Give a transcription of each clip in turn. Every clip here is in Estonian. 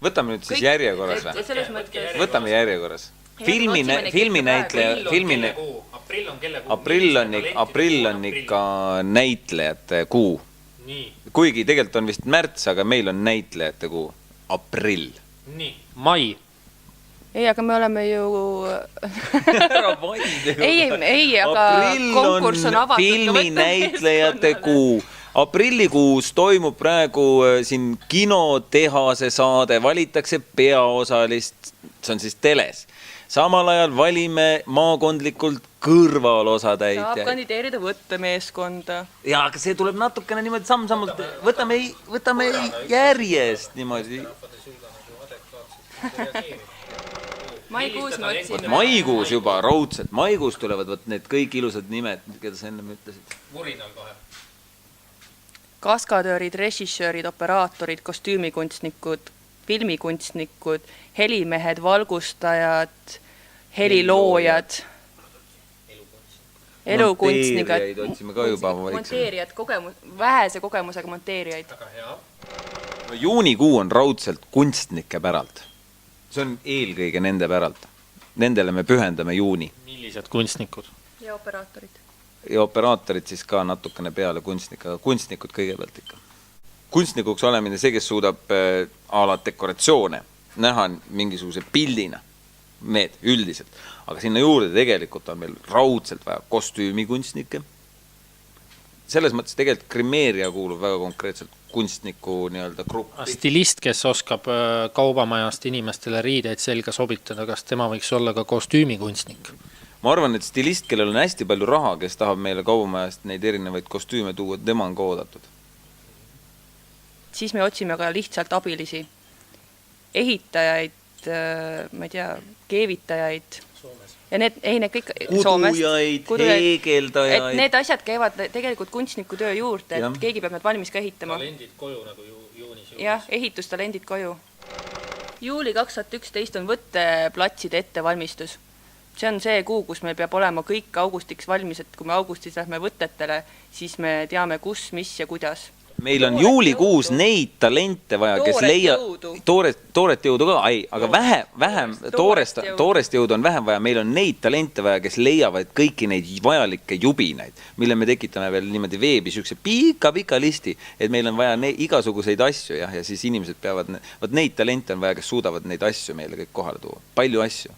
Võtame nüüd siis järjekorras või? Võtame järjekorras. Filminäitleja, aprill on ikka näitlejate kuu. Kuigi tegelikult on vist märts, aga meil on näitlejate kuu. Aprill. Mai. Ei, aga me oleme ju... ei, aga konkurss on avatud. Filminäitlejate kuu. Aprillikuus toimub praegu siin kinotehase saade, valitakse peaosalist, see on siis teles. Samal ajal valime maakondlikult kõrvalosatäitjaid. Saab kandideerida võttemeeskonda. Ja, aga see tuleb natukene niimoodi samm-sammult. Võtame järjest niimoodi. Maikuus juba raudselt. Maikuus tulevad need kõik ilusad nimed, keda sa enne ütlesid. Murinal kohe. Kaskadöörid, režissöörid, operaatorid, kostüümikunstnikud, filmikunstnikud, helimehed, valgustajad, heliloojad, elukunstnikud, monteerijad, vähese kogemusega monteerijaid. Juunikuu on raudselt kunstnike päralt. See on eelkõige nende päralt. Nendele me pühendame juuni. Millised kunstnikud? Ja operaatorid. Ja operaatorid siis ka natukene peale kunstnikud, aga kunstnikud kõigepealt ikka. Kunstnikuks olemine see, kes suudab ala dekoratsioone näha mingisuguse pildina, need üldiselt. Aga sinna juurde tegelikult on meil raudselt vaja kostüümikunstnikke. Selles mõttes tegelikult Grimeeria kuulub väga konkreetselt kunstniku nii-öelda gruppi. Stilist, kes oskab kaubamajast inimestele riideid selga sobitada, kas tema võiks olla ka kostüümikunstnik? Ma arvan, et stilist, kellel on hästi palju raha, kes tahab meile kaubamajast neid erinevaid kostüüme tuua, tema on ka oodatud. Siis me otsime ka lihtsalt abilisi. Ehitajaid, ma ei tea, keevitajaid. Ja need kõik Kudujaid, heegeldajaid. Et need asjad käivad tegelikult kunstniku töö juurde, et keegi peab need valmis ka ehitama. Talendid koju nagu juunis. Jah, ehitustalendid koju. Juuli 2011 on võtteplatside ettevalmistus. See on see kuu, kus meil peab olema kõik augustiks valmis, et kui me augustis lähme võtetele, siis me teame, kus, mis ja kuidas. Meil on juulikuus neid talente vaja, kes leia... Tooret jõudu ka, aga vähem toorest jõudu on vähem vaja. Meil on neid talente vaja, kes leiavad kõiki neid vajalikke jubinaid, mille me tekitame veel niimoodi veebis ükse pika listi, et meil on vaja igasuguseid asju ja siis inimesed peavad... Neid talente on vaja, kes suudavad neid asju meile kõik kohale tuua. Palju asju.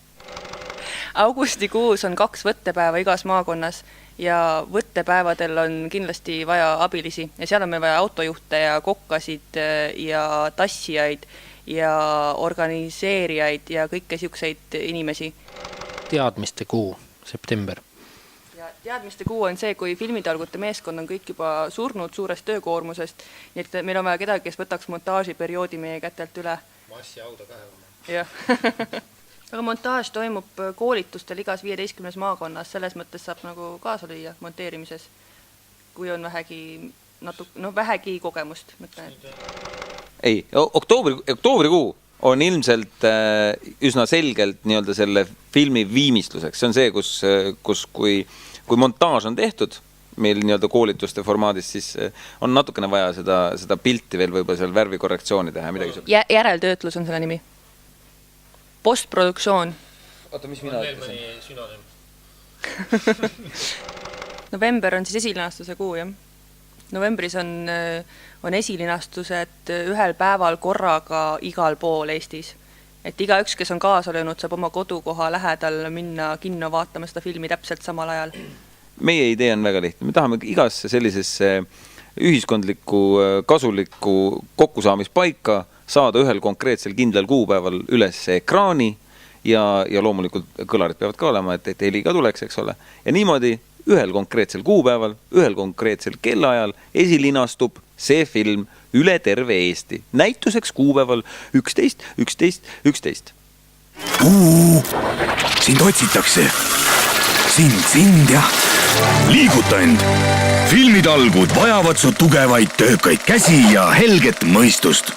Augustikuus on 2 võttepäeva igas maakonnas ja võttepäevadel on kindlasti vaja abilisi ja seal on meil vaja autojuhte ja kokkasid ja tassijaid ja organiseerijaid ja kõike siukseid inimesi. Teadmiste kuu, september. Ja teadmiste kuu on see, kui filmitalgute meeskond on kõik juba surnud suurest töökoormusest, nii et meil on vaja kedagi, kes võtaks montaažiperioodi meie kätelt üle. Massi auda päevama. Jah. Aga montaaž toimub koolitustel igas 15 maakonnas, selles mõttes saab nagu kaasa lüüa monteerimises, kui on vähegi kogemust. Ei, oktoobrikuu on ilmselt üsna selgelt nii-öelda selle filmi viimistluseks. See on see, kus kui montaaž on tehtud meil nii-öelda koolituste formaadis, siis on natukene vaja seda pilti veel võib-olla seal värvikorrektsiooni teha. Järeltöötlus on selle nimi. Postproduktsioon. Oota, mis mina ütlesin? November on siis esilinastuse kuu, jah. Novembris on esilinastused ühel päeval korraga igal pool Eestis. Et igaüks, kes on kaasa löönud, saab oma kodukoha lähedal minna kinno vaatama seda filmi täpselt samal ajal. Meie idee on väga lihtne. Me tahame igasse sellisesse ühiskondlikku, kasulikku kokkusaamispaika saada ühel konkreetsel kindlal kuupäeval üles ekraani ja loomulikult kõlarid peavad ka olema, et heli ka tuleks, eks ole. Ja niimoodi ühel konkreetsel kuupäeval, ühel konkreetsel kellaajal esilinastub see film üle terve Eesti. Näituseks kuupäeval 11. Sind otsitakse. Sind ja liiguta end. Filmitalgud vajavad su tugevaid töökaid käsi ja helget mõistust.